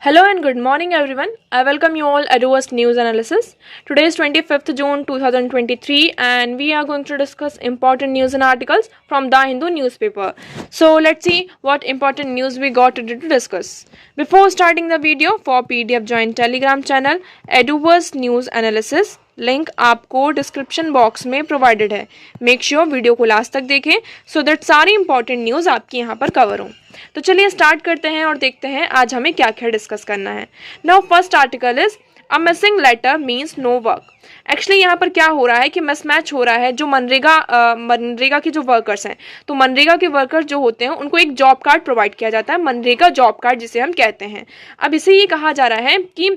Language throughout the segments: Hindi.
Hello and good morning everyone. I welcome you all at Eduverse News Analysis. Today is 25th June 2023 and we are going to discuss important news and articles from the Hindu newspaper. So let's see what important news we got today to discuss. Before starting the video, for PDF join Telegram channel Eduverse News Analysis. Link आपको डिस्क्रिप्शन बॉक्स में प्रोवाइडेड है. मेक श्योर वीडियो को लास्ट तक देखें सो दैट सारी इंपॉर्टेंट न्यूज़ आपकी यहाँ पर कवर हो. तो चलिए स्टार्ट करते हैं और देखते हैं आज हमें क्या क्या डिस्कस करना है. Now first article is a missing letter means no work. Actually यहाँ पर क्या हो रहा है कि मिसमैच हो रहा है. जो मनरेगा के जो वर्कर्स हैं, तो मनरेगा के वर्कर्स जो होते हैं उनको एक जॉब कार्ड प्रोवाइड किया जाता है, मनरेगा जॉब कार्ड जिसे हम कहते हैं. अब इसे ये कहा जा रहा है कि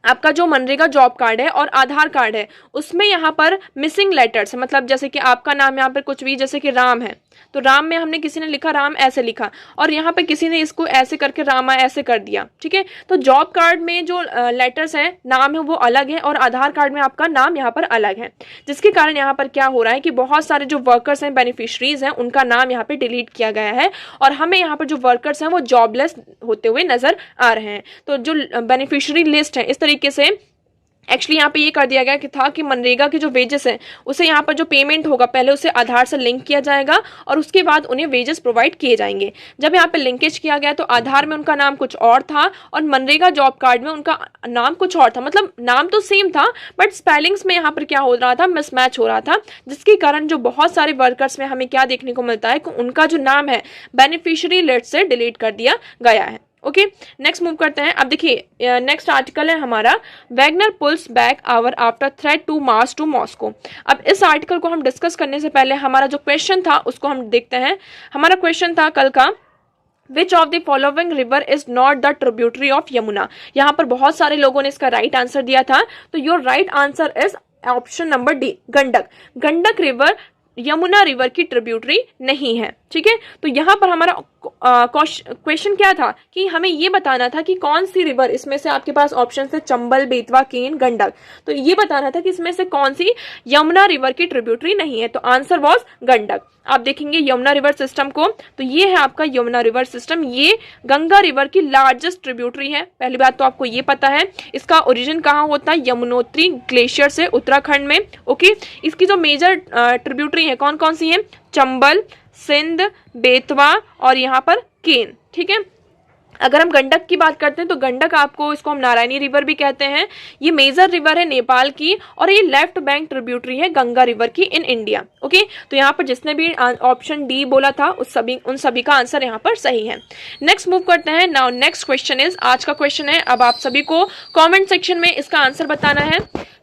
आपका जो मनरेगा जॉब कार्ड है और आधार कार्ड है उसमें यहाँ पर मिसिंग लेटर्स, मतलब जैसे कि आपका नाम यहाँ पर कुछ भी, जैसे कि राम है तो राम में हमने किसी ने लिखा राम ऐसे लिखा और यहाँ पे किसी ने इसको ऐसे करके रामा ऐसे कर दिया. ठीक है, तो जॉब कार्ड में जो लेटर्स हैं, नाम है वो अलग है और आधार कार्ड में आपका नाम यहाँ पर अलग है, जिसके कारण यहाँ पर क्या हो रहा है कि बहुत सारे जो वर्कर्स हैं, बेनिफिशरीज हैं, उनका नाम यहाँ पे डिलीट किया गया है और हमें यहाँ पर जो वर्कर्स हैं वो जॉबलेस होते हुए नजर आ रहे हैं. तो जो बेनिफिशरी लिस्ट है इस तरीके से एक्चुअली यहाँ पे ये कर दिया गया कि था कि मनरेगा के जो वेजेस हैं उसे यहाँ पर जो पेमेंट होगा पहले उसे आधार से लिंक किया जाएगा और उसके बाद उन्हें वेजेस प्रोवाइड किए जाएंगे. जब यहाँ पे लिंकेज किया गया तो आधार में उनका नाम कुछ और था और मनरेगा जॉब कार्ड में उनका नाम कुछ और था. मतलब नाम तो सेम था बट स्पेलिंग्स में यहाँ पर क्या हो रहा था, मिसमैच हो रहा था, जिसके कारण जो बहुत सारे वर्कर्स में हमें क्या देखने को मिलता है कि उनका जो नाम है बेनिफिशियरी लिस्ट से डिलीट कर दिया गया है. ओके, नेक्स्ट मूव करते हैं. अब देखिए नेक्स्ट आर्टिकल है हमारा Wagner pulls back hour after threat to march to Moscow. अब इस आर्टिकल को हम डिस्कस करने से पहले हमारा जो क्वेश्चन था उसको हम देखते हैं. हमारा क्वेश्चन था कल का, Which of the following river is not the tributary of Yamuna. यहाँ पर बहुत सारे लोगों ने इसका राइट आंसर दिया था, तो your right answer is option number D, Gandak. Gandak river Yamuna river की ट्रिब्यूटरी नहीं है. ठीक है, तो यहाँ पर हमारा क्वेश्चन क्या था कि हमें ये बताना था कि कौन सी रिवर, इसमें से आपके पास ऑप्शन थे चंबल, बेतवा, केन, गंडक, तो ये बताना था कि इसमें से कौन सी यमुना रिवर की ट्रिब्यूटरी नहीं है. तो आंसर वाज गंडक. आप देखेंगे यमुना रिवर सिस्टम को, तो ये है आपका यमुना रिवर सिस्टम. ये गंगा रिवर की लार्जेस्ट ट्रिब्यूटरी है. पहली बात तो आपको ये पता है. इसका ओरिजिन कहाँ होता है, यमुनोत्री ग्लेशियर से उत्तराखंड में. ओके, इसकी जो मेजर ट्रिब्यूटरी है कौन कौन सी है, चंबल, सिंध, बेतवा और यहाँ पर केन. ठीक है, अगर हम गंडक की बात करते हैं तो गंडक आपको, इसको हम नारायणी रिवर भी कहते हैं. ये मेजर रिवर है नेपाल की और ये लेफ्ट बैंक ट्रिब्यूटरी है गंगा रिवर की इन इंडिया. ओके, तो यहाँ पर जिसने भी ऑप्शन डी बोला था उन सभी का आंसर यहाँ पर सही है. नेक्स्ट मूव करते हैं. नाउ नेक्स्ट क्वेश्चन इज, आज का क्वेश्चन है, अब आप सभी को कॉमेंट सेक्शन में इसका आंसर बताना है.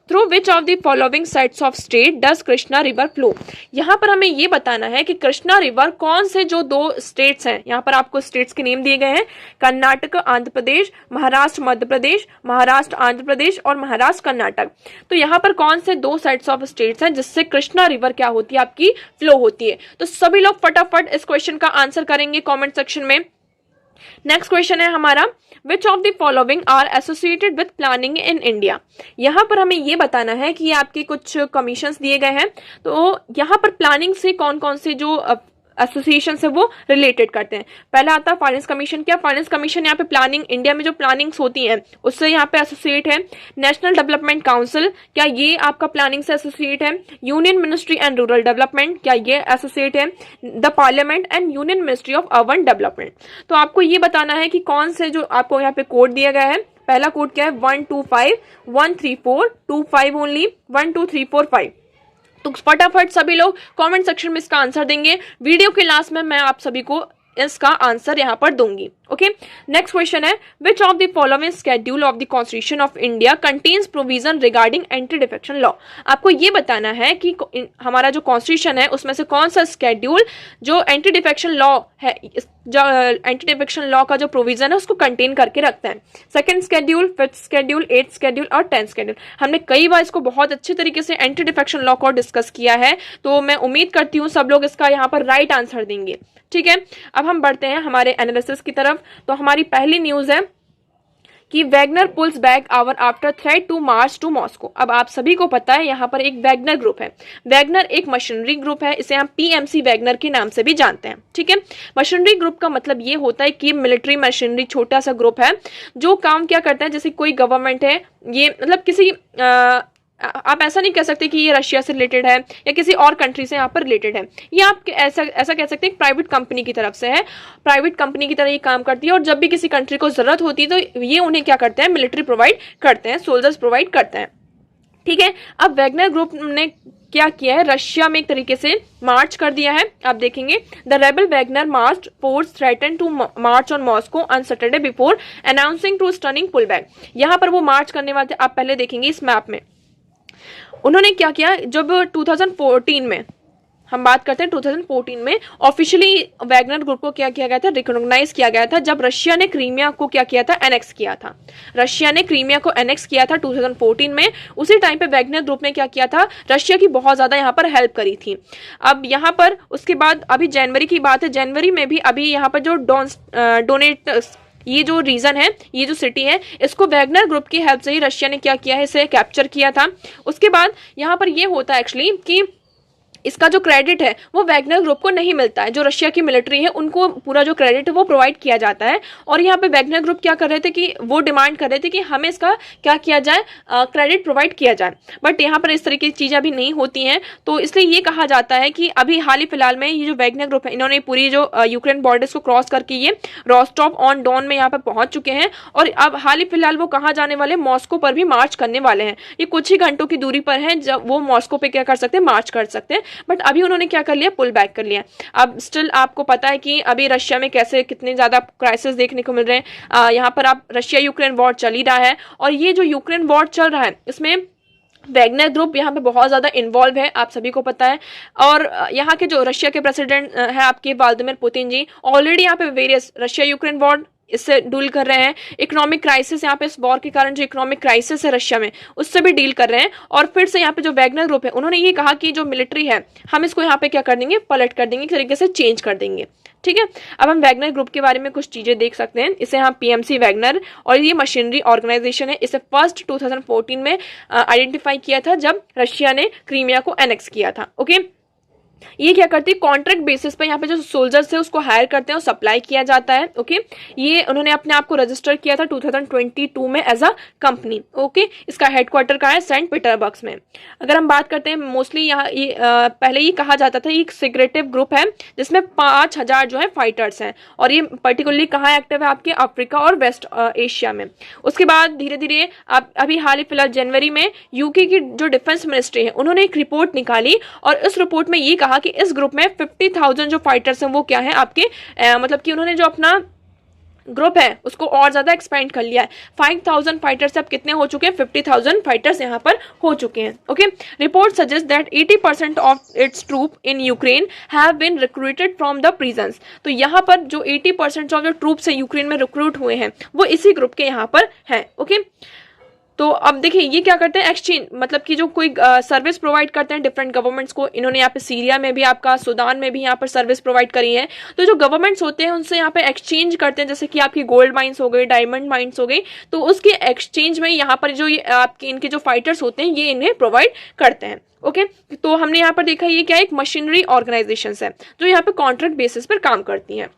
Through which of the following sets of state does Krishna river flow. यहाँ पर हमें ये बताना है कि कृष्णा रिवर कौन से जो दो स्टेट्स हैं, यहाँ पर आपको स्टेट्स के नेम दिए गए हैं, कर्नाटक आंध्र प्रदेश, महाराष्ट्र मध्य प्रदेश, महाराष्ट्र आंध्र प्रदेश और महाराष्ट्र कर्नाटक. तो यहाँ पर कौन से दो सेट्स ऑफ स्टेट्स हैं जिससे कृष्णा रिवर क्या होती है, आपकी फ्लो होती है. तो सभी लोग फटाफट इस क्वेश्चन का आंसर करेंगे कॉमेंट सेक्शन में. नेक्स्ट क्वेश्चन है हमारा, which of the following are associated with planning in India. यहाँ पर हमें ये बताना है कि आपके कुछ कमीशंस दिए गए हैं, तो यहाँ पर प्लानिंग से कौन कौन से जो एसोसिएशन से वो रिलेटेड करते हैं. पहला आता है फाइनेंस कमीशन. क्या फाइनेंस कमीशन यहाँ पे प्लानिंग, इंडिया में जो प्लानिंग्स होती हैं उससे यहाँ पे एसोसिएट है. नेशनल डेवलपमेंट काउंसिल, क्या ये आपका प्लानिंग से एसोसिएट है. Union ministry and rural development, क्या ये एसोसिएट है. The parliament and union ministry of urban development. तो आपको ये बताना है कि कौन से जो आपको यहाँ पे कोड दिया गया है. पहला कोड क्या है, 125 134 25 ओनली, 1 2 3 4 5. तो फटाफट सभी लोग कमेंट सेक्शन में इसका आंसर देंगे. वीडियो के लास्ट में मैं आप सभी को इसका आंसर यहाँ पर दूंगी. ओके, नेक्स्ट क्वेश्चन है, विच of the following schedule of the constitution of India contains provision regarding anti defection law. आपको ये बताना है कि हमारा जो कॉन्स्टिट्यूशन है उसमें से कौन सा स्केड्यूल जो एंटी डिफेक्शन लॉ है, जो एंटी डिफेक्शन लॉ का जो प्रोविजन है उसको कंटेन करके रखता है. Second schedule, fifth schedule, eighth schedule और 10th स्केड्यूल. हमने कई बार इसको बहुत अच्छे तरीके से एंटी डिफेक्शन लॉ को डिस्कस किया है, तो मैं उम्मीद करती हूँ सब लोग इसका यहाँ पर राइट आंसर देंगे. ठीक है, अब हम बढ़ते हैं हमारे एनालिसिस की तरफ. तो हमारी पहली न्यूज है कि Wagner pulls back hour after threat to march to Moscow. अब आप सभी को पता है यहाँ पर एक वैगनर ग्रुप है। वैगनर एक मशीनरी ग्रुप है, इसे हम पीएमसी वैगनर के नाम से भी जानते हैं, ठीक है। मशीनरी ग्रुप का मतलब ये होता है कि मिलिट्री मशीनरी छोटा सा ग्रुप है जो काम क्या करता है, जैसे कोई गवर्नमेंट है, ये मतलब किसी आप ऐसा नहीं कह सकते कि ये रशिया से रिलेटेड है या किसी और कंट्री से यहाँ पर रिलेटेड है। ये आप ऐसा कह सकते हैं प्राइवेट कंपनी की तरफ से है, प्राइवेट कंपनी की तरह ये काम करती है। और जब भी किसी कंट्री को जरूरत होती है तो ये उन्हें क्या करते हैं, मिलिट्री प्रोवाइड करते हैं, सोल्जर्स प्रोवाइड करते हैं, ठीक है। अब वैगनर ग्रुप ने क्या किया है, रशिया में एक तरीके से मार्च कर दिया है। आप देखेंगे the rebel Wagner march force threaten to march on Moscow on Saturday before announcing to stunning pull back. यहाँ पर वो मार्च करने वाले थे। आप पहले देखेंगे इस मैप में उन्होंने क्या किया, जब 2014 में हम बात करते हैं, 2014 में ऑफिशियली वैगनर ग्रुप को क्या किया गया था, रिकॉग्नाइज किया गया था, जब रशिया ने क्रीमिया को क्या किया था, एनेक्स किया था। रशिया ने क्रीमिया को एनेक्स किया था 2014 में। उसी टाइम पे वैगनर ग्रुप ने क्या किया था, रशिया की बहुत ज्यादा यहाँ पर हेल्प करी थी। अब यहाँ पर उसके बाद अभी जनवरी की बात है, जनवरी में भी अभी यहाँ पर जो डोनेट ये जो रीजन है, ये जो सिटी है, इसको वैगनर ग्रुप की हेल्प से ही रशिया ने क्या किया है, इसे कैप्चर किया था। उसके बाद यहाँ पर ये होता है एक्चुअली कि इसका जो क्रेडिट है वो वैगनर ग्रुप को नहीं मिलता है, जो रशिया की मिलिट्री है उनको पूरा जो क्रेडिट है वो प्रोवाइड किया जाता है। और यहाँ पे वैगनर ग्रुप क्या कर रहे थे कि वो डिमांड कर रहे थे कि हमें इसका क्या किया जाए, क्रेडिट प्रोवाइड किया जाए। बट यहाँ पर इस तरीके की चीज़ें अभी नहीं होती हैं, तो इसलिए ये कहा जाता है कि अभी हाल ही फिलहाल में ये जो वैगनर ग्रुप है, इन्होंने पूरी जो यूक्रेन बॉर्डर्स को क्रॉस करके ये रोस्टॉव ऑन डॉन में यहाँ पर पहुंच चुके हैं। और अब हाल ही फिलहाल वो कहाँ जाने वाले, मॉस्को पर भी मार्च करने वाले हैं। ये कुछ ही घंटों की दूरी पर है जब वो मॉस्को पे क्या कर सकते हैं, मार्च कर सकते हैं। बट अभी उन्होंने क्या कर लिया, पुल बैक कर लिया। अब स्टिल आपको पता है कि अभी रशिया में कैसे कितने ज्यादा क्राइसिस देखने को मिल रहे हैं। यहाँ पर आप रशिया यूक्रेन वॉर चल ही रहा है, और ये जो यूक्रेन वॉर चल रहा है इसमें वैगनर ग्रुप यहाँ पे बहुत ज़्यादा इन्वॉल्व है, आप सभी को पता है। और यहाँ के जो रशिया के प्रेसिडेंट हैं आपके व्लादिमीर पुतिन जी, ऑलरेडी यहाँ पे वेरियस रशिया यूक्रेन वॉर इससे डील कर रहे हैं। इकोनॉमिक क्राइसिस यहाँ पे इस वॉर के कारण जो इकोनॉमिक क्राइसिस है रशिया में, उससे भी डील कर रहे हैं। और फिर से यहाँ पे जो वैगनर ग्रुप है उन्होंने ये कहा कि जो मिलिट्री है हम इसको यहाँ पे क्या कर देंगे, पलट कर देंगे, एक तरीके से चेंज कर देंगे, ठीक है। अब हम वैगनर ग्रुप के बारे में कुछ चीजें देख सकते हैं। इसे हम पीएमसी वैगनर, और ये मशीनरी ऑर्गेनाइजेशन है, इसे फर्स्ट 2014 में आइडेंटिफाई किया था जब रशिया ने क्रीमिया को एनेक्स किया था, ओके। ये क्या करती है, कॉन्ट्रैक्ट बेसिस पे यहाँ पे जो सोल्जर्स है उसको हायर करते हैं और सप्लाई किया जाता है, ओके। ये उन्होंने अपने आप को रजिस्टर किया था 2022 में एज अ कंपनी, ओके। इसका हेडक्वार्टर कहाँ है, सेंट पीटर्सबर्ग में। अगर हम बात करते हैं मोस्टली यहाँ ये पहले ये कहा जाता था, ये एक सिक्रेटिव ग्रुप है जिसमें 5000 जो है फाइटर्स हैं, और ये पर्टिकुलरली कहाँ एक्टिव है, आपके अफ्रीका और वेस्ट एशिया में। उसके बाद धीरे धीरे अभी हाल ही फिलहाल जनवरी में यूके की जो डिफेंस मिनिस्ट्री है उन्होंने एक रिपोर्ट निकाली, और इस रिपोर्ट में ये कहा कि इस ग्रुप में 50,000 जो फाइटर्स हैं वो क्या है आपके मतलब कि उन्होंने जो अपना ग्रुप है उसको और ज्यादा एक्सपेंड कर लिया है। 5,000 फाइटर्स अब कितने हो चुके हैं, 50,000 फाइटर्स यहाँ पर हो चुके हैं, okay. Report suggest that 80% of its troop in Ukraine have been recruited from the prisons. तो यहाँ पर जो 80% ऑफ जो ट्रूप्स है यूक्रेन में रिक्रूट हुए हैं वो इसी ग्रुप के यहाँ पर हैं, ओके। तो अब देखिए ये क्या करते हैं, एक्सचेंज मतलब कि जो कोई सर्विस प्रोवाइड करते हैं डिफरेंट गवर्नमेंट्स को। इन्होंने यहाँ पे सीरिया में भी, आपका सूडान में भी यहाँ पर सर्विस प्रोवाइड करी है। तो जो गवर्नमेंट्स होते हैं उनसे यहाँ पे एक्सचेंज करते हैं, जैसे कि आपकी गोल्ड माइंस हो गई, डायमंड माइंस हो गई, तो उसके एक्सचेंज में यहाँ पर जो आपके इनके जो फाइटर्स होते हैं ये इन्हें प्रोवाइड करते हैं, ओके। तो हमने यहाँ पर देखा ये क्या एक मशीनरी ऑर्गेनाइजेशन है जो यहाँ पे कॉन्ट्रैक्ट बेसिस पर काम करती है।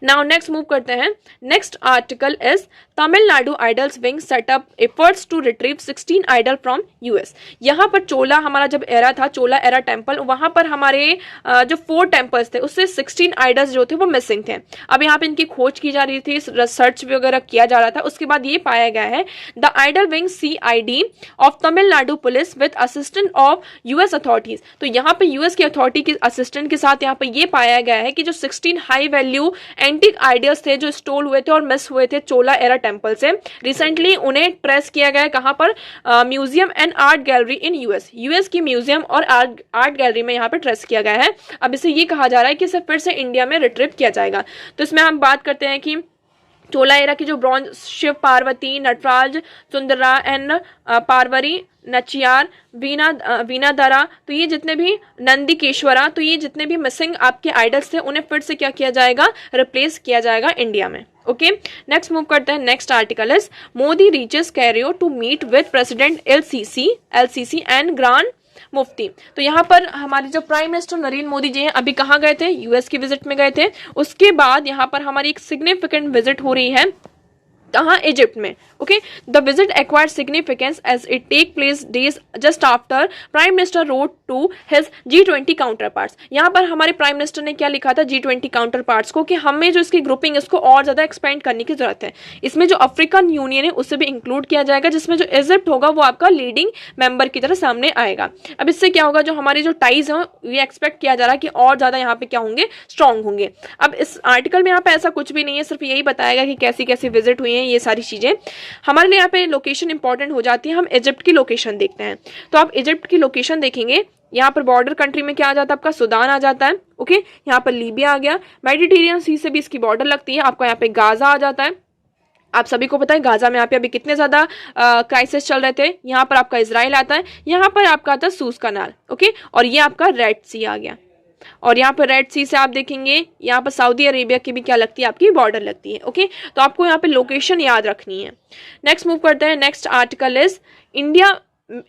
नाउ नेक्स्ट मूव करते हैं। Next article is Tamil Nadu idols wing setup efforts to retrieve 16 idol from US. यहाँ पर चोला हमारा जब एरा था, चोला एरा टेम्पल, वहां पर हमारे जो 4 टेम्पल्स थे उससे 16 आइडल्स जो थे वो मिसिंग थे। अब यहाँ पे इनकी खोज की जा रही थी, रिसर्च वगैरह किया जा रहा था। उसके बाद ये पाया गया है the idol wing CID of Tamil Nadu police with assistant of US authorities. तो यहाँ पे यूएस की अथॉरिटी के असिस्टेंट के साथ यहाँ पे ये पाया गया है कि जो 16 हाई वैल्यू एंटीक आइडियाज थे जो स्टोल हुए थे और मिस हुए थे चोला एरा टेम्पल से, रिसेंटली उन्हें ट्रेस किया गया है कहां पर, museum and art gallery in US की म्यूजियम और आर्ट गैलरी में यहाँ पर ट्रेस किया गया है। अब इसे ये कहा जा रहा है कि इसे फिर से इंडिया में रिट्रीव किया जाएगा। तो इसमें हम बात करते हैं कि चोला एरा की जो ब्रॉन्ज शिव पार्वती, नटराज, सुंदरा एंड पार्वरी, नचियार, वीणाधरा, तो ये जितने भी नंदीकेश्वरा, तो ये जितने भी मिसिंग आपके आइडल्स थे उन्हें फिर से क्या किया जाएगा, रिप्लेस किया जाएगा इंडिया में, ओके, नेक्स्ट मूव करते हैं। Next article is Modi reaches Cairo to meet with president El Sisi and grand mufti. तो यहाँ पर हमारे जो प्राइम मिनिस्टर नरेंद्र मोदी जी हैं अभी कहाँ गए थे, यूएस की विजिट में गए थे। उसके बाद यहाँ पर हमारी एक सिग्निफिकेंट विजिट हो रही है कहाँ, इजिप्ट में। Okay, the visit acquired significance as it take place days just after prime minister road to his G20 counterparts. यहाँ पर हमारे प्राइम मिनिस्टर ने क्या लिखा था G20 काउंटर पार्ट्स को, कि हमें जो इसकी ग्रुपिंग इसको और ज्यादा एक्सपेंड करने की जरूरत है। इसमें जो अफ्रीकन यूनियन है उससे भी इंक्लूड किया जाएगा, जिसमें जो इजिप्ट होगा वो आपका लीडिंग मेंबर की तरह सामने आएगा। अब इससे क्या होगा, जो हमारी जो टाइज है ये एक्सपेक्ट किया जा रहा है कि और ज्यादा यहाँ पे क्या होंगे, स्ट्रॉन्ग होंगे। अब इस आर्टिकल में यहाँ पे ऐसा कुछ भी नहीं है, सिर्फ यही बताएगा कि कैसी कैसी विजिट हुई है, ये सारी चीजें हमारे लिए यहाँ पे लोकेशन इंपॉर्टेंट हो जाती है। हम इजिप्ट की लोकेशन देखते हैं, तो आप इजिप्ट की लोकेशन देखेंगे, यहाँ पर बॉर्डर कंट्री में क्या आ जाता है, आपका सूडान आ जाता है। ओके, यहाँ पर लीबिया आ गया, मेडिटेरियन सी से भी इसकी बॉर्डर लगती है। आपका यहाँ पे गाजा आ जाता है, आप सभी को पता है गाजा में यहाँ पे अभी कितने ज्यादा क्राइसिस चल रहे थे। यहाँ पर आपका इजराइल आता है, यहाँ पर आपका आता है सूज कनाल। ओके, और ये आपका रेड सी आ गया, और यहाँ पर रेड सी से आप देखेंगे यहाँ पर सऊदी अरेबिया की भी क्या लगती है, आपकी बॉर्डर लगती है। ओके, तो आपको यहाँ पे लोकेशन याद रखनी है। नेक्स्ट मूव करते हैं। Next article is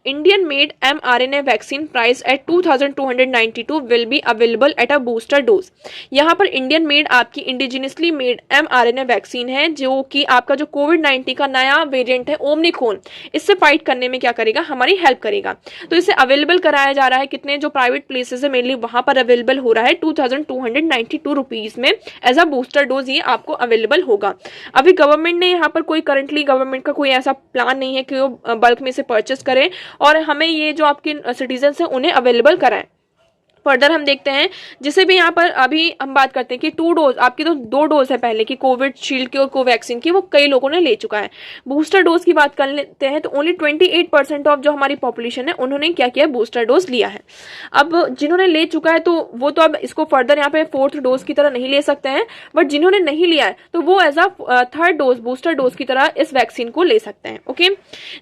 Indian made mRNA vaccine priced at 2292 will be available at a booster dose। यहाँ पर इंडियन मेड आपकी इंडिजिनियसली मेड mRNA वैक्सीन है, जो कि आपका जो कोविड-19 का नया वेरिएंट है ओमिक्रॉन, इससे फाइट करने में क्या करेगा, हमारी हेल्प करेगा। तो इसे अवेलेबल कराया जा रहा है, कितने जो प्राइवेट प्लेसेस है मेनली वहां पर अवेलेबल हो रहा है 2292 रुपीज में एज अ बूस्टर डोज ये आपको अवेलेबल होगा। अभी गवर्नमेंट ने यहाँ पर कोई करंटली गवर्नमेंट का कोई ऐसा प्लान नहीं है कि वो बल्क में से परचेस करे और हमें ये जो आपके सिटीजन्स हैं उन्हें अवेलेबल कराएं। फर्दर हम देखते हैं, जिसे भी यहाँ पर अभी हम बात करते हैं कि 2 डोज आपकी तो 2 डोज है पहले की कोविड शील्ड की और कोवैक्सीन की, वो कई लोगों ने ले चुका है। बूस्टर डोज की बात कर लेते हैं तो ओनली 28% ऑफ जो हमारी पॉपुलेशन है उन्होंने क्या किया, बूस्टर डोज लिया है। अब जिन्होंने ले चुका है तो वो तो अब इसको फर्दर यहाँ पे 4th डोज की तरह नहीं ले सकते हैं, बट जिन्होंने नहीं लिया है तो वो as a 3rd dose booster dose की तरह इस वैक्सीन को ले सकते हैं। ओके,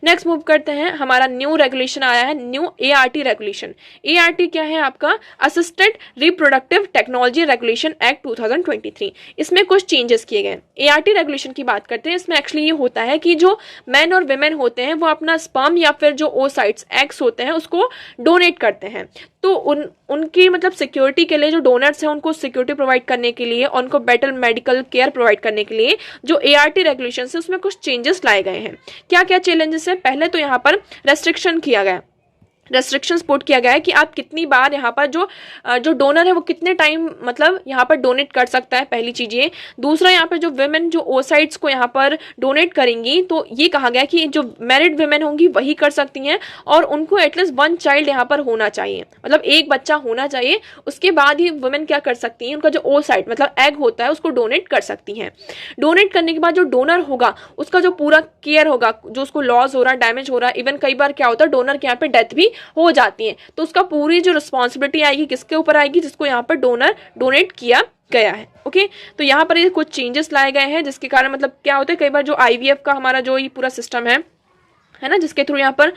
नेक्स्ट मूव करते हैं। हमारा न्यू रेगुलेशन आया है, न्यू ART रेगुलेशन। ART क्या है, आपका assisted reproductive technology regulation act 2023। इसमें कुछ चेंजेस किए गए। ART रेगुलेशन की बात करते हैं, इसमें एक्चुअली ये होता है कि जो मैन और विमेन होते हैं वो अपना स्पर्म या फिर जो ओसाइट्स एग्स होते हैं उसको डोनेट करते हैं। तो उनकी मतलब सिक्योरिटी के लिए जो डोनर्स हैं उनको सिक्योरिटी प्रोवाइड करने के लिए, उनको बेटर मेडिकल केयर प्रोवाइड करने के लिए जो ART रेगुलेशन है उसमें कुछ चेंजेस लाए गए हैं। क्या क्या चैलेंजेस है, पहले तो यहाँ पर रेस्ट्रिक्शन किया गया, रेस्ट्रिक्शंस पुट किया गया है कि आप कितनी बार यहाँ पर जो डोनर है वो कितने टाइम मतलब यहाँ पर डोनेट कर सकता है, पहली चीज ये। दूसरा, यहाँ पर जो विमेन जो ओसाइट्स को यहाँ पर डोनेट करेंगी तो ये कहा गया कि जो मैरिड विमेन होंगी वही कर सकती हैं और उनको एटलीस्ट 1 चाइल्ड यहाँ पर होना चाहिए, मतलब एक बच्चा होना चाहिए। उसके बाद ही वुमेन क्या कर सकती हैं, उनका जो ओसाइट मतलब एग होता है उसको डोनेट कर सकती हैं। डोनेट करने के बाद जो डोनर होगा उसका जो पूरा केयर होगा, जो उसको लॉस हो रहा है, डैमेज हो रहा है, इवन कई बार क्या होता है डोनर के यहाँ पे डेथ भी हो जाती है, तो उसका पूरी जो रिस्पॉन्सिबिलिटी आएगी किसके ऊपर आएगी, जिसको यहाँ पर डोनर डोनेट किया गया है। ओके, तो यहाँ पर ये कुछ चेंजेस लाए गए हैं, जिसके कारण मतलब क्या होता है कई बार जो IVF का हमारा जो ये पूरा सिस्टम है ना, जिसके थ्रू यहाँ पर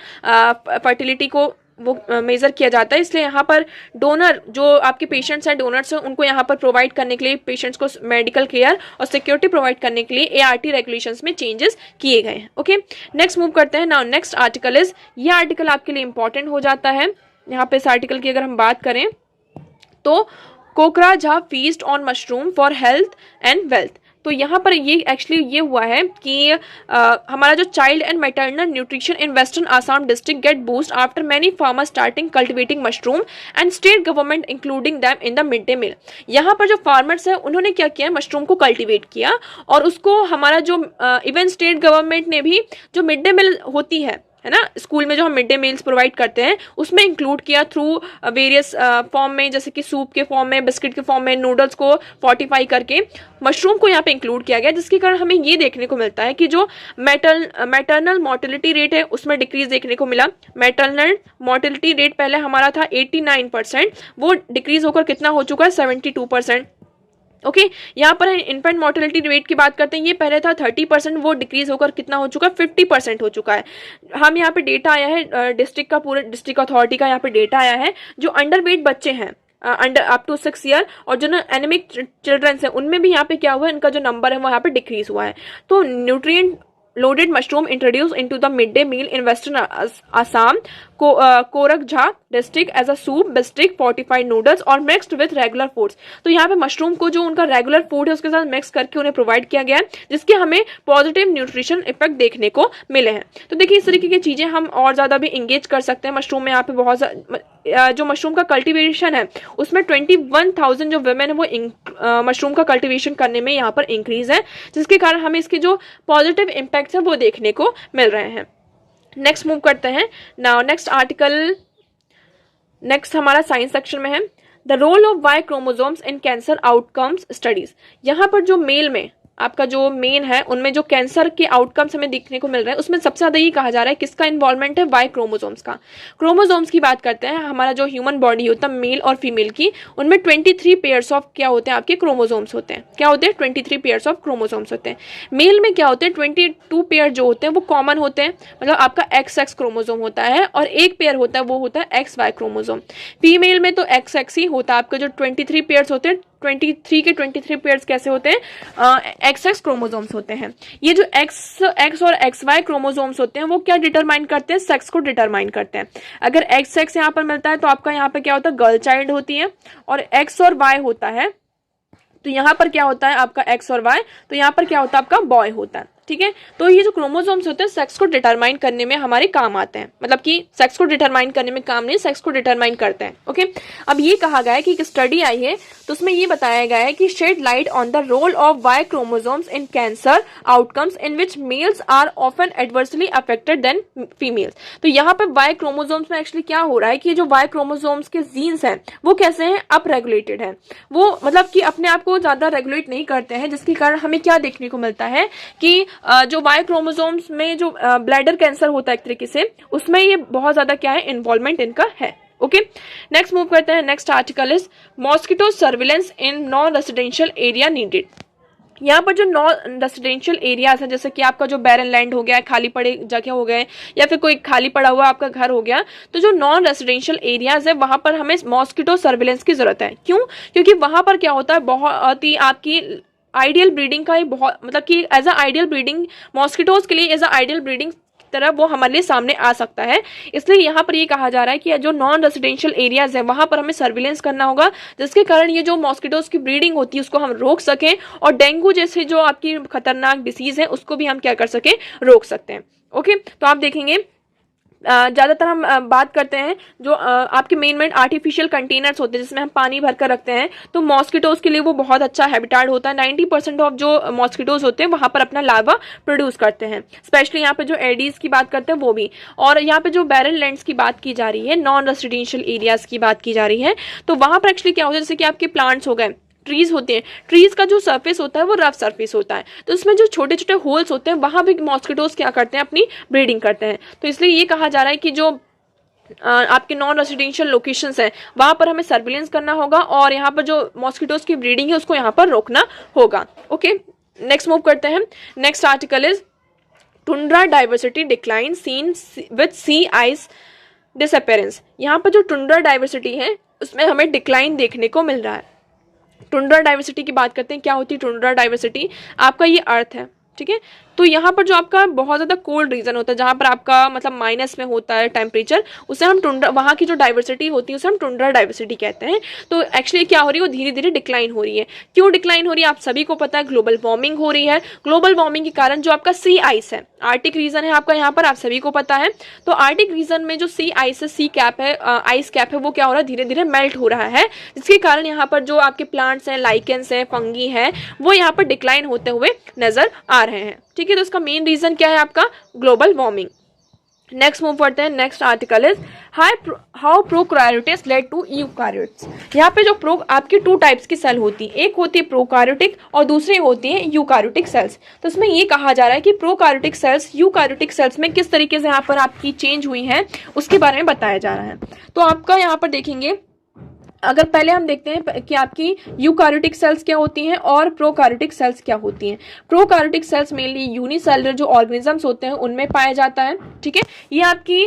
फर्टिलिटी को वो मेजर किया जाता है, इसलिए यहाँ पर डोनर जो आपके पेशेंट्स हैं, डोनर्स हैं, उनको यहाँ पर प्रोवाइड करने के लिए पेशेंट्स को मेडिकल केयर और सिक्योरिटी प्रोवाइड करने के लिए ART रेगुलेशंस में चेंजेस किए गए हैं। ओके, नेक्स्ट मूव करते हैं। नाउ नेक्स्ट आर्टिकल इज, ये आर्टिकल आपके लिए इंपॉर्टेंट हो जाता है। यहाँ पे इस आर्टिकल की अगर हम बात करें तो Kokrajhar feast on mushroom for health and wealth. तो यहाँ पर ये एक्चुअली ये हुआ है कि हमारा जो child and maternal nutrition in western Assam district get boost after many farmers starting cultivating mushroom and state government including them in the mid day meal. यहाँ पर जो फार्मर्स है उन्होंने क्या किया, मशरूम को कल्टिवेट किया और उसको हमारा जो इवन स्टेट गवर्नमेंट ने भी जो मिड डे मील होती है ना, स्कूल में जो हम मिड डे मील्स प्रोवाइड करते हैं उसमें इंक्लूड किया थ्रू वेरियस फॉर्म में, जैसे कि सूप के फॉर्म में, बिस्किट के फॉर्म में, नूडल्स को फोर्टिफाई करके मशरूम को यहाँ पे इंक्लूड किया गया, जिसके कारण हमें ये देखने को मिलता है कि जो मैटरनल मोर्टेलिटी रेट है उसमें डिक्रीज देखने को मिला। मैटरनल मोर्टेलिटी रेट पहले हमारा था 89%, वो डिक्रीज होकर कितना हो चुका है 72%। ओके, यहाँ पर इन्फेंट मोर्टेलिटी रेट की बात करते हैं, ये पहले था 30%, वो डिक्रीज होकर कितना हो चुका है 50% हो चुका है। हम यहाँ पे डेटा आया है डिस्ट्रिक्ट का, पूरे डिस्ट्रिक्ट अथॉरिटी का यहाँ पे डेटा आया है, जो अंडर वेट बच्चे हैं अंडर अप टू 6 ईयर, और जो ना एनीमिक चिल्ड्रंस है उनमें भी यहाँ पे क्या हुआ है, इनका जो नंबर है वो यहाँ पे डिक्रीज हुआ है। तो nutrient loaded mushroom introduced into the midday meal in western Assam, Kokrajhar district as a soup, biscuit, fortified noodles और मिक्स्ड विद रेगुलर फूड्स। तो यहाँ पे मशरूम को जो उनका रेगुलर फूड है उसके साथ मिक्स करके उन्हें प्रोवाइड किया गया है, जिसके हमें पॉजिटिव न्यूट्रिशन इफेक्ट देखने को मिले हैं। तो देखिए इस तरीके की चीजें हम और ज्यादा भी इंगेज कर सकते हैं मशरूम में। यहाँ पे बहुत जो मशरूम का कल्टीवेशन है उसमें 21,000 जो वुमेन है वो मशरूम का कल्टीवेशन करने में यहाँ पर इंक्रीज है, जिसके कारण हमें इसके जो पॉजिटिव इम्पैक्ट है वो देखने को मिल रहे हैं। नेक्स्ट मूव करते हैं। नाउ नेक्स्ट आर्टिकल, नेक्स्ट हमारा साइंस सेक्शन में है the role of Y chromosomes in cancer outcomes studies. यहाँ पर जो मेल में आपका जो मेन है उनमें जो कैंसर के आउटकम्स हमें देखने को मिल रहे हैं उसमें सबसे ज्यादा ये कहा जा रहा है किसका इन्वॉल्वमेंट है, वाई क्रोमोसोम्स का। क्रोमोसोम्स की बात करते हैं, हमारा जो ह्यूमन बॉडी होता है मेल और फीमेल की, उनमें 23 पेयर्स ऑफ क्या होते हैं आपके क्रोमोसोम्स होते हैं। क्या होते हैं? 23 पेयर्स ऑफ क्रोमोसोम्स होते हैं। मेल में क्या होते हैं 22 पेयर जो होते हैं वो कॉमन होते हैं, मतलब आपका XX क्रोमोसोम होता है, और एक पेयर होता है वो होता है XY क्रोमोसोम। फीमेल में तो XX ही होता है। आपका जो 23 पेयर्स होते हैं 23 के 23 पेयर्स कैसे होते हैं, XX क्रोमोसोम्स होते हैं। ये जो X और XY क्रोमोसोम्स होते हैं वो क्या डिटरमाइन करते हैं, सेक्स को डिटरमाइन करते हैं। अगर XX यहाँ पर मिलता है तो आपका यहाँ पे क्या होता है, गर्ल चाइल्ड होती है, और X और Y होता है तो यहाँ पर क्या होता है आपका X और Y, तो यहाँ पर क्या होता है आपका बॉय होता है। ठीक है, तो ये जो क्रोमोसोम्स होते हैं सेक्स को डिटरमाइन करने में हमारे काम आते हैं, मतलब कि सेक्स को डिटरमाइन करने में काम नहीं, सेक्स को डिटरमाइन करते हैं। ओके, अब ये कहा गया है कि एक स्टडी आई है तो उसमें ये बताया गया है कि shed light on the role of Y chromosomes in cancer outcomes in which males are often adversely affected than females. तो यहाँ पे वाई क्रोमोसोम्स में एक्चुअली क्या हो रहा है कि जो वाई क्रोमोसोम्स के जीन्स हैं वो कैसे हैं, अप रेगुलेटेड है, वो मतलब कि अपने आप को ज्यादा रेगुलेट नहीं करते हैं, जिसके कारण हमें क्या देखने को मिलता है कि जो वाई क्रोमोसोम्स में जो ब्लैडर कैंसर होता है एक तरीके से, उसमें ये बहुत ज्यादा क्या है इन्वॉल्वमेंट इनका है। ओके, नेक्स्ट मूव करते हैं। Next article is mosquito surveillance in non residential area needed. यहाँ पर जो नॉन रेसिडेंशियल एरियाज है, जैसे कि आपका जो बैरन लैंड हो गया, खाली पड़े जगह हो गए, या फिर कोई खाली पड़ा हुआ आपका घर हो गया, तो जो नॉन रेसिडेंशियल एरियाज है वहां पर हमें मॉस्किटो सर्विलेंस की जरूरत है। क्यों? क्योंकि वहां पर क्या होता है, बहुत ही आपकी आइडियल ब्रीडिंग का ही बहुत, मतलब कि as a ideal breeding mosquitoes के लिए एज अ आइडियल ब्रीडिंग तरह वो हमारे लिए सामने आ सकता है। इसलिए यहाँ पर ये कहा जा रहा है कि जो नॉन रेसिडेंशियल एरियाज है वहां पर हमें सर्विलेंस करना होगा, जिसके कारण ये जो मॉस्किटोज की ब्रीडिंग होती है उसको हम रोक सकें, और डेंगू जैसे जो आपकी खतरनाक डिसीज है उसको भी हम क्या कर सकें, रोक सकते हैं। ओके, तो आप देखेंगे ज़्यादातर हम बात करते हैं जो आपके मेन आर्टिफिशियल कंटेनर्स होते हैं जिसमें हम पानी भर कर रखते हैं, तो मॉस्किटोज के लिए वो बहुत अच्छा हैबिटाट होता है। 90% ऑफ जो मॉस्किटोज होते हैं वहां पर अपना लार्वा प्रोड्यूस करते हैं। स्पेशली यहाँ पे जो एडीज की बात करते हैं वो भी, और यहाँ पे जो बैरन लैंड्स की बात की जा रही है, नॉन रेसिडेंशियल एरियाज की बात की जा रही है, तो वहां पर एक्चुअली क्या होता है, जैसे कि आपके प्लांट्स हो गए, ट्रीज होते हैं, ट्रीज का जो सरफेस होता है वो रफ सरफेस होता है, तो उसमें जो छोटे छोटे होल्स होते हैं वहां भी मॉस्किटोज क्या करते हैं, अपनी ब्रीडिंग करते हैं। तो इसलिए ये कहा जा रहा है कि जो आपके नॉन रेसिडेंशियल लोकेशंस है वहां पर हमें सर्विलेंस करना होगा, और यहाँ पर जो मॉस्किटोज की ब्रीडिंग है उसको यहाँ पर रोकना होगा। ओके, नेक्स्ट मूव करते हैं। Next article is tundra diversity decline seen with sea ice disappearance. यहाँ पर जो टुंड्रा डाइवर्सिटी है उसमें हमें डिक्लाइन देखने को मिल रहा है। टुंड्रा डाइवर्सिटी की बात करते हैं, क्या होती है टुंड्रा डाइवर्सिटी, आपका ये अर्थ है, ठीक है, तो यहाँ पर जो आपका बहुत ज़्यादा कोल्ड रीजन होता है जहाँ पर आपका मतलब माइनस में होता है टेम्परेचर, उसे हम टुंड्रा, वहाँ की जो डाइवर्सिटी होती है उसे हम टुंड्रा डाइवर्सिटी कहते हैं। तो एक्चुअली क्या हो रही है, वो धीरे धीरे डिक्लाइन हो रही है। क्यों डिक्लाइन हो रही है, आप सभी को पता है, ग्लोबल वार्मिंग हो रही है। ग्लोबल वार्मिंग के कारण जो आपका सी आइस है, आर्टिक रीजन है आपका यहाँ पर, आप सभी को पता है, तो आर्टिक रीजन में जो सी आइस है, सी कैप है, आइस कैप है, वो क्या हो रहा है, धीरे धीरे मेल्ट हो रहा है, जिसके कारण यहाँ पर जो आपके प्लांट्स हैं, लाइकेंस हैं, फंगी हैं, वो यहाँ पर डिक्लाइन होते हुए नजर आ रहे हैं। ठीक है, तो इसका मेन रीजन क्या है आपका, ग्लोबल वार्मिंग। नेक्स्ट मूव करते हैं। Next article is how prokaryotes led to eukaryotes. यहाँ पे जो आपकी 2 टाइप्स की सेल होती है, एक होती है प्रोकैरियोटिक और दूसरी होती है यूकैरियोटिक सेल्स। तो इसमें ये कहा जा रहा है कि प्रोकैरियोटिक सेल्स यूकैरियोटिक सेल्स में किस तरीके से यहाँ पर आपकी चेंज हुई है उसके बारे में बताया जा रहा है। तो आपका यहाँ पर देखेंगे अगर पहले हम देखते हैं कि आपकी यूकारियोटिक सेल्स क्या होती हैं और प्रोकारियोटिक सेल्स क्या होती हैं। प्रोकारियोटिक सेल्स मेनली यूनिसेलुलर जो ऑर्गेनिजम्स होते हैं उनमें पाया जाता है, ठीक है। ये आपकी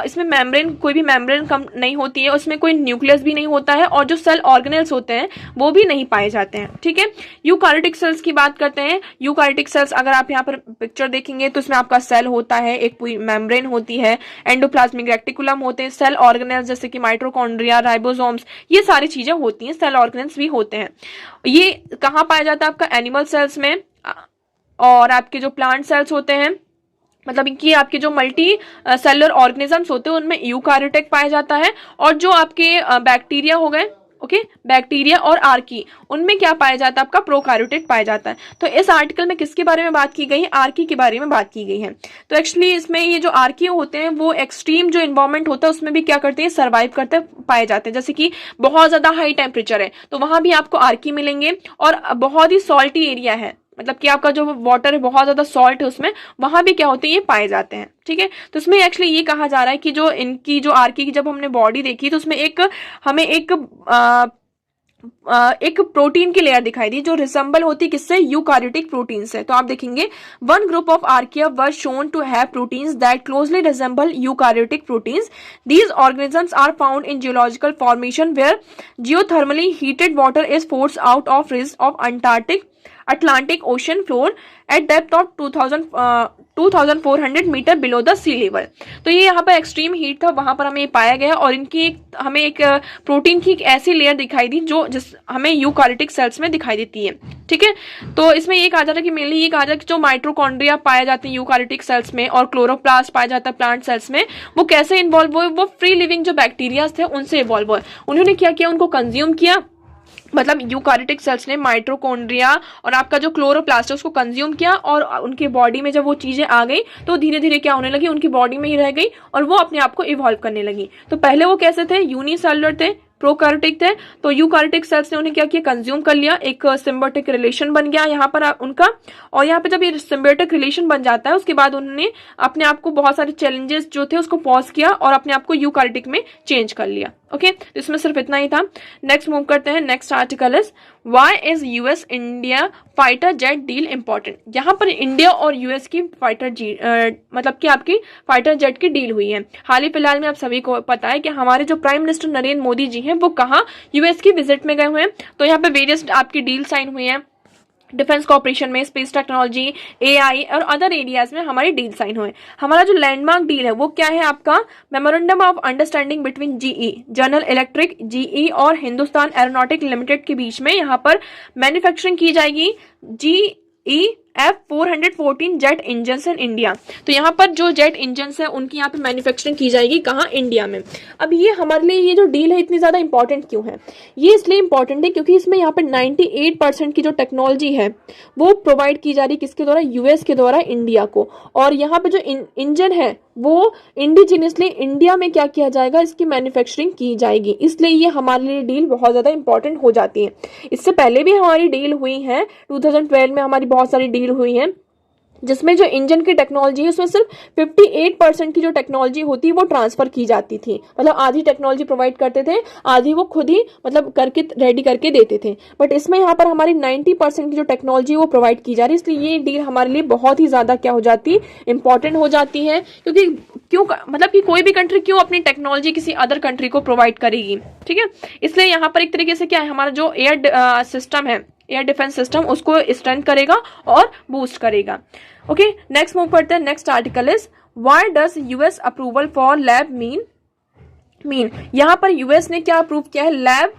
इसमें मेम्ब्रेन, कोई भी मेम्ब्रेन कम नहीं होती है, उसमें कोई न्यूक्लियस भी नहीं होता है, और जो सेल ऑर्गेनेल्स होते हैं वो भी नहीं पाए जाते हैं, ठीक है। यूकारियोटिक सेल्स की बात करते हैं। यूकारियोटिक सेल्स अगर आप यहाँ पर पिक्चर देखेंगे तो इसमें आपका सेल होता है, एक पूरी मेम्ब्रेन होती है, एंडोप्लाज्मिक रेटिकुलम होते हैं, सेल ऑर्गेनेल्स जैसे कि माइटोकॉन्ड्रिया, राइबोसोम्स, ये सारी चीजें होती हैं, सेल ऑर्गेनेल्स भी होते हैं। ये कहाँ पाया जाता है? आपका एनिमल सेल्स में, और आपके जो प्लांट सेल्स होते हैं, मतलब कि आपके जो मल्टी सेलुलर ऑर्गेनिजम्स होते हैं उनमें यूकारियोटिक पाया जाता है। और जो आपके बैक्टीरिया हो गए, ओके, बैक्टीरिया और आर्की, उनमें क्या पाया जाता है? आपका प्रोकारियोटिक पाया जाता है। तो इस आर्टिकल में किसके बारे में बात की गई है? आर्की के बारे में बात की गई है। तो एक्चुअली इसमें ये जो आर्की होते हैं वो एक्सट्रीम जो इन्वायरमेंट होता है उसमें भी क्या करते हैं? सर्वाइव करते पाए जाते हैं। जैसे कि बहुत ज्यादा हाई टेम्परेचर है तो वहां भी आपको आर्की मिलेंगे, और बहुत ही सॉल्टी एरिया है, मतलब कि आपका जो वाटर है बहुत ज्यादा सॉल्ट है उसमें, वहां भी क्या होते हैं? ये पाए जाते हैं, ठीक है। तो इसमें एक्चुअली ये कहा जा रहा है कि जो इनकी जो आर्की की जब हमने बॉडी देखी तो उसमें हमें एक प्रोटीन की लेयर दिखाई दी जो रिसेंबल होती है किससे? यूकारियोटिक प्रोटीन से। तो आप देखेंगे one group of archaea was shown to have proteins that closely resemble eukaryotic proteins. These organisms are found in geological formation where geothermally heated water is force out of ridge of Atlantic Ocean floor at depth of 2400 metre below the sea level. तो ये यहाँ पर एक्सट्रीम हीट था, वहां पर हमें पाया गया, और इनकी हमें एक प्रोटीन की एक ऐसी लेयर दिखाई दी जो हमें यूकारियोटिक सेल्स में दिखाई देती है, ठीक है। तो इसमें ये कहा जाता है कि मेनली ये कहा जाता है कि जो माइटोकॉन्ड्रिया पाए जाते हैं यूकारियोटिक सेल्स में और क्लोरोप्लास्ट पाया जाता है प्लांट सेल्स में, वो कैसे इन्वॉल्व हुए? वो फ्री लिविंग जो बैक्टीरिया थे उनसे इन्वॉल्व हुए। उन्होंने क्या किया? उनको कंज्यूम किया, मतलब यूकारियोटिक सेल्स ने माइटोकॉन्ड्रिया और आपका जो क्लोरोप्लास्ट है उसको कंज्यूम किया, और उनके बॉडी में जब वो चीजें आ गई तो धीरे धीरे क्या होने लगी? उनकी बॉडी में ही रह गई और वो अपने आप को इवॉल्व करने लगी। तो पहले वो कैसे थे? यूनिसेलुलर थे, प्रोकारियोटिक थे। तो यूकारियोटिक सेल्स ने उन्हें क्या किया? कंज्यूम कर लिया, एक सिम्बायोटिक रिलेशन बन गया यहाँ पर उनका। और यहाँ पे जब ये सिम्बायोटिक रिलेशन बन जाता है उसके बाद उन्होंने अपने आप को बहुत सारे चैलेंजेस जो थे उसको पॉज किया और अपने आप को यूकारियोटिक में चेंज कर लिया, ओके। तो इसमें सिर्फ इतना ही था। नेक्स्ट मूव करते हैं। Next article is why is US India fighter jet deal important. यहाँ पर इंडिया और यूएस की मतलब कि आपकी फाइटर जेट की डील हुई है। हाल ही फिलहाल में आप सभी को पता है कि हमारे जो प्राइम मिनिस्टर नरेंद्र मोदी जी हैं वो कहाँ? यूएस की विजिट में गए हुए हैं। तो यहाँ पे वेरियस आपकी डील साइन हुई है, डिफेंस कॉपरेशन में, स्पेस टेक्नोलॉजी, एआई और अदर एरियाज में हमारी डील साइन हुए। हमारा जो लैंडमार्क डील है वो क्या है? आपका memorandum of understanding between GE, general electric, GE और हिंदुस्तान एरोनॉटिक लिमिटेड के बीच में यहाँ पर मैन्युफैक्चरिंग की जाएगी GE F414 jet engine in India. तो यहाँ पर जो जेट इंजन है उनकी यहाँ पे मैन्युफैक्चरिंग की जाएगी, कहाँ? इंडिया में। अब ये हमारे लिए ये जो डील है इतनी ज्यादा इंपॉर्टेंट क्यों है? ये इसलिए इंपॉर्टेंट है क्योंकि इसमें यहाँ पे 98% की जो टेक्नोलॉजी है वो प्रोवाइड की जा रही है किसके द्वारा? यूएस के द्वारा इंडिया को। और यहाँ पे जो इंजन है वो इंडिजिनियसली इंडिया में क्या किया जाएगा? इसकी मैन्युफैक्चरिंग की जाएगी। इसलिए ये हमारे लिए डील बहुत ज्यादा इंपॉर्टेंट हो जाती है। इससे पहले भी हमारी डील हुई है, 2012 में हमारी बहुत सारी डील हुई है जिसमें जो इंजन की टेक्नोलॉजी है उसमें सिर्फ 58% की जो टेक्नोलॉजी होती है वो ट्रांसफर की जाती थी। मतलब आधी टेक्नोलॉजी प्रोवाइड करते थे, आधी वो खुद ही मतलब करके रेडी करके देते थे। बट इसमें यहाँ पर हमारी 90% की जो टेक्नोलॉजी वो प्रोवाइड की जा रही है। इसलिए ये डील हमारे लिए बहुत ही ज्यादा क्या हो जाती है? इंपॉर्टेंट हो जाती है। क्योंकि क्यों? मतलब कि कोई भी कंट्री क्यों अपनी टेक्नोलॉजी किसी अदर कंट्री को प्रोवाइड करेगी, ठीक है। इसलिए यहाँ पर एक तरीके से क्या है, हमारा जो एयर सिस्टम है, एयर डिफेंस सिस्टम, उसको स्ट्रेंथ करेगा और बूस्ट करेगा, ओके। नेक्स्ट मूव करते हैं। Next article is why does US approval for lab mean. यहाँ पर यूएस ने क्या अप्रूव किया है? लैब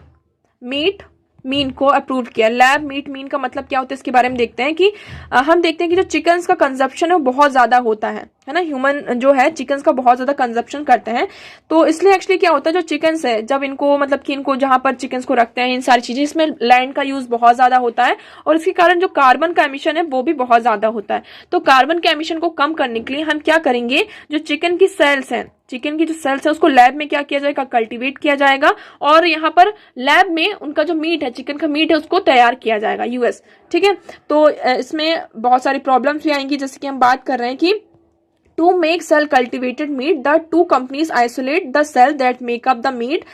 मीट मीन को अप्रूव किया। लैब मीट मीन का मतलब क्या होता है इसके बारे में देखते हैं कि हम देखते हैं कि जो चिकन्स का कंजप्शन है वो बहुत ज्यादा होता है ना। ह्यूमन जो है चिकन्स का बहुत ज्यादा कंजप्शन करते हैं। तो इसलिए एक्चुअली क्या होता है, जो चिकन्स है जब इनको मतलब कि इनको जहां पर चिकन्स को रखते हैं, इन सारी चीजें, इसमें लैंड का यूज बहुत ज्यादा होता है और इसके कारण जो कार्बन का एमिशन है वो भी बहुत ज्यादा होता है। तो कार्बन के एमिशन को कम करने के लिए हम क्या करेंगे, जो चिकन की सेल्स हैं, चिकन की जो सेल्स है उसको लैब में क्या किया जाएगा? कल्टीवेट किया जाएगा और यहाँ पर लैब में उनका जो मीट है, चिकन का मीट है, उसको तैयार किया जाएगा यूएस, ठीक है। तो इसमें बहुत सारी प्रॉब्लम्स भी आएंगी, जैसे कि हम बात कर रहे हैं कि to make cell cultivated meat the two companies isolate the cell that make up the meat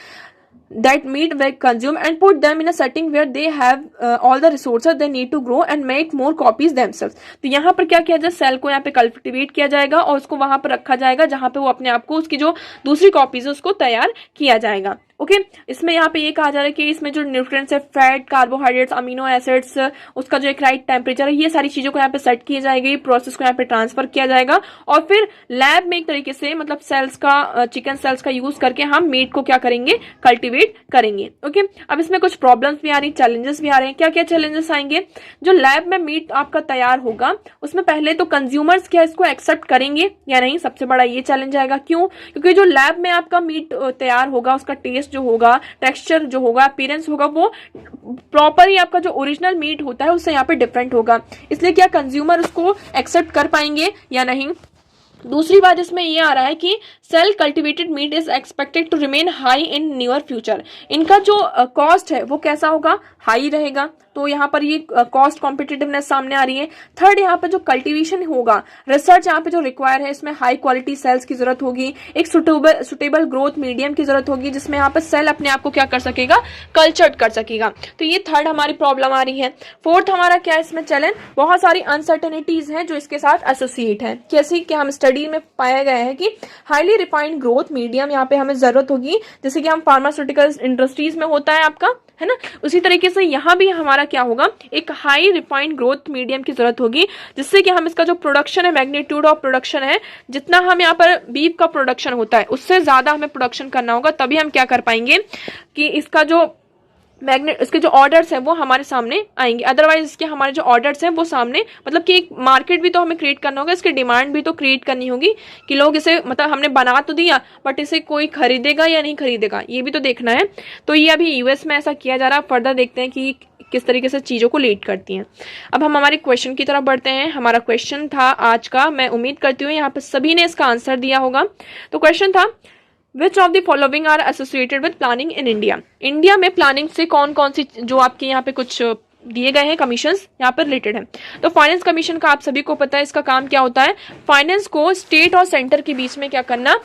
that meat were consumed and put them in a setting where they have all the resources they need to grow and make more copies themselves. तो यहाँ पर क्या किया जाए, सेल को यहाँ पे कल्टिवेट किया जाएगा और उसको वहां पर रखा जाएगा जहां पे वो अपने आप को उसकी जो दूसरी कॉपीज है उसको तैयार किया जाएगा. ओके इसमें यहाँ पे ये कहा जा रहा है कि इसमें जो न्यूट्रिएंट्स है, फैट, कार्बोहाइड्रेट्स, अमीनो एसिड्स, उसका जो एक राइट टेम्परेचर है, ये सारी चीजों को यहाँ पे सेट की जाएगी, प्रोसेस को यहाँ पे ट्रांसफर किया जाएगा और फिर लैब में एक तरीके से मतलब सेल्स का, चिकन सेल्स का यूज करके हम मीट को क्या करेंगे, कल्टिवेट करेंगे. ओके अब इसमें कुछ प्रॉब्लम्स भी आ रही, चैलेंजेस भी आ रहे हैं. क्या क्या चैलेंजेस आएंगे, जो लैब में मीट आपका तैयार होगा उसमें पहले तो कंज्यूमर्स क्या इसको एक्सेप्ट करेंगे या नहीं, सबसे बड़ा ये चैलेंज आएगा. क्यों, क्योंकि जो लैब में आपका मीट तैयार होगा उसका टेस्ट जो होगा, टेक्सचर जो होगा, अपीयरेंस होगा, वो प्रॉपर ही आपका जो ओरिजिनल मीट होता है उससे यहाँ पे डिफरेंट होगा. इसलिए क्या कंज्यूमर उसको एक्सेप्ट कर पाएंगे या नहीं. दूसरी बात इसमें ये आ रहा है कि cell cultivated meat is expected to remain high in near future. इनका जो कॉस्ट है वो कैसा होगा, हाई रहेगा. तो यहाँ पर ये कॉस्ट कॉम्पिटिटिवनेस सामने आ रही है. थर्ड, यहाँ पे जो कल्टीवेशन होगा, रिसर्च यहाँ पे जो रिक्वायर है, इसमें हाई क्वालिटी सेल्स की जरूरत होगी, एक सुटेबल ग्रोथ मीडियम की जरूरत होगी जिसमें यहाँ पे सेल अपने आप को क्या कर सकेगा, कल्चर्ड कर सकेगा. तो ये थर्ड हमारी प्रॉब्लम आ रही है. फोर्थ हमारा क्या है इसमें चैलेंज, बहुत सारी अनसर्टेनिटीज हैं जो इसके साथ एसोसिएट है. कैसी कि हम स्टडी में पाया गया है कि हाईली रिफाइंड ग्रोथ मीडियम यहाँ पे हमें जरूरत होगी, जैसे कि हम फार्मास्यूटिकल इंडस्ट्रीज में होता है आपका, है ना, उसी तरीके से यहाँ भी हमारा क्या होगा, एक हाई रिफाइंड ग्रोथ मीडियम की जरूरत होगी जिससे कि हम इसका जो प्रोडक्शन है, मैग्नीट्यूड ऑफ प्रोडक्शन है, जितना हम यहाँ पर बीफ का प्रोडक्शन होता है उससे ज्यादा हमें प्रोडक्शन करना होगा, तभी हम क्या कर पाएंगे कि इसका जो इसके जो ऑर्डर्स हैं वो हमारे सामने आएंगे. अदरवाइज इसके हमारे जो ऑर्डर्स हैं वो सामने, मतलब कि एक मार्केट भी तो हमें क्रिएट करना होगा, इसकी डिमांड भी तो क्रिएट करनी होगी कि लोग इसे, मतलब हमने बना तो दिया बट इसे कोई खरीदेगा या नहीं खरीदेगा, ये भी तो देखना है. तो ये अभी यूएस में ऐसा किया जा रहा है. फर्दर देखते हैं कि किस तरीके से चीज़ों को लीड करती हैं. अब हम हमारे क्वेश्चन की तरफ बढ़ते हैं. हमारा क्वेश्चन था आज का, मैं उम्मीद करती हूँ यहाँ पर सभी ने इसका आंसर दिया होगा. तो क्वेश्चन था, Which of the following are associated with planning in India? India में प्लानिंग से कौन कौन सी जो आपके यहाँ पे कुछ दिए गए हैं कमीशंस यहाँ पर रिलेटेड है. तो फाइनेंस कमीशन का आप सभी को पता है, इसका काम क्या होता है, फाइनेंस को स्टेट और सेंटर के बीच में क्या करना,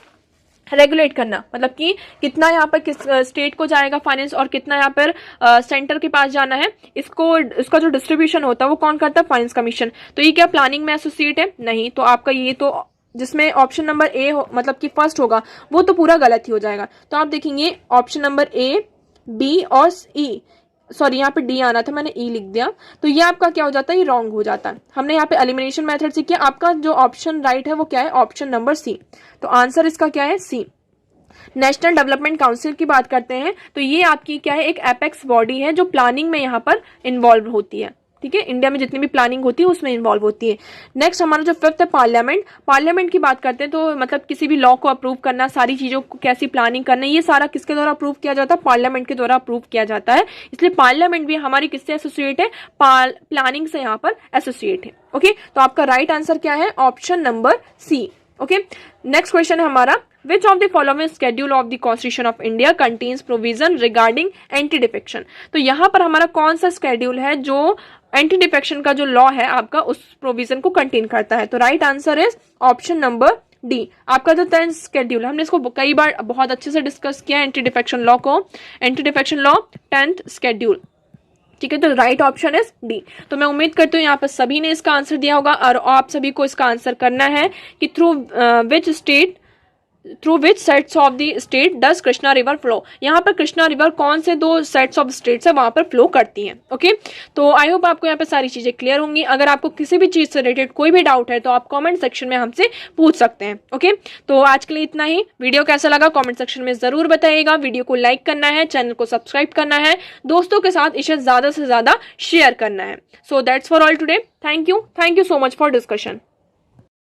रेगुलेट करना. मतलब कि कितना यहाँ पर किस स्टेट को जाएगा फाइनेंस और कितना यहाँ पर सेंटर के पास जाना है, इसका जो डिस्ट्रीब्यूशन होता है वो कौन करता है, फाइनेंस कमीशन. तो ये क्या प्लानिंग में एसोसिएट है, नहीं. तो आपका ये तो जिसमें ऑप्शन नंबर ए मतलब कि फर्स्ट होगा वो तो पूरा गलत ही हो जाएगा. तो आप देखेंगे ऑप्शन नंबर ए, बी और ई, सॉरी यहाँ पे डी आना था, मैंने ई लिख दिया. तो ये आपका क्या हो जाता है, ये रॉन्ग हो जाता है. हमने यहाँ पे एलिमिनेशन मेथड से किया. आपका जो ऑप्शन राइट है वो क्या है, ऑप्शन नंबर सी. तो आंसर इसका क्या है, सी. नेशनल डेवलपमेंट काउंसिल की बात करते हैं तो ये आपकी क्या है, एक एपेक्स बॉडी है जो प्लानिंग में यहाँ पर इन्वॉल्व होती है. ठीक है, इंडिया में जितनी भी प्लानिंग होती है उसमें इन्वॉल्व होती है. नेक्स्ट हमारा जो फिफ्थ है पार्लियामेंट. पार्लियामेंट की बात करते हैं तो मतलब किसी भी लॉ को अप्रूव करना, सारी चीजों को कैसी प्लानिंग करना, ये सारा किसके द्वारा अप्रूव किया जाता है, पार्लियामेंट के द्वारा अप्रूव किया जाता है. इसलिए पार्लियामेंट भी हमारी किससे एसोसिएट है, प्लानिंग से यहाँ पर एसोसिएट है. ओके तो आपका राइट आंसर क्या है, option number C. Okay next question है हमारा, Which of the following schedule of the Constitution of India contains provision regarding anti defection? तो यहाँ पर हमारा कौन सा स्केड्यूल है जो एंटी डिफेक्शन का जो लॉ है आपका उस प्रोविजन को कंटेन करता है. तो right answer is option number D. आपका जो 10th स्केड्यूल, हमने इसको कई बार बहुत अच्छे से डिस्कस किया एंटी डिफेक्शन लॉ को. Anti defection law 10th schedule. ठीक है, तो राइट ऑप्शन इज डी. तो मैं उम्मीद करती हूँ यहाँ पर सभी ने इसका आंसर दिया होगा और आप सभी को इसका आंसर करना है कि through which sets of the state does Krishna river flow. यहाँ पर कृष्णा रिवर कौन से दो सेट्स ऑफ स्टेट्स है वहां पर फ्लो करती हैं. ओके तो आई होप आपको यहाँ पे सारी चीजें क्लियर होंगी. अगर आपको किसी भी चीज से रिलेटेड कोई भी डाउट है तो आप कमेंट सेक्शन में हमसे पूछ सकते हैं. ओके तो आज के लिए इतना ही. वीडियो कैसा लगा कमेंट सेक्शन में जरूर बताइएगा. वीडियो को लाइक करना है, चैनल को सब्सक्राइब करना है, दोस्तों के साथ इसे ज्यादा से ज्यादा शेयर करना है. So that's for all today. Thank you so much for discussion.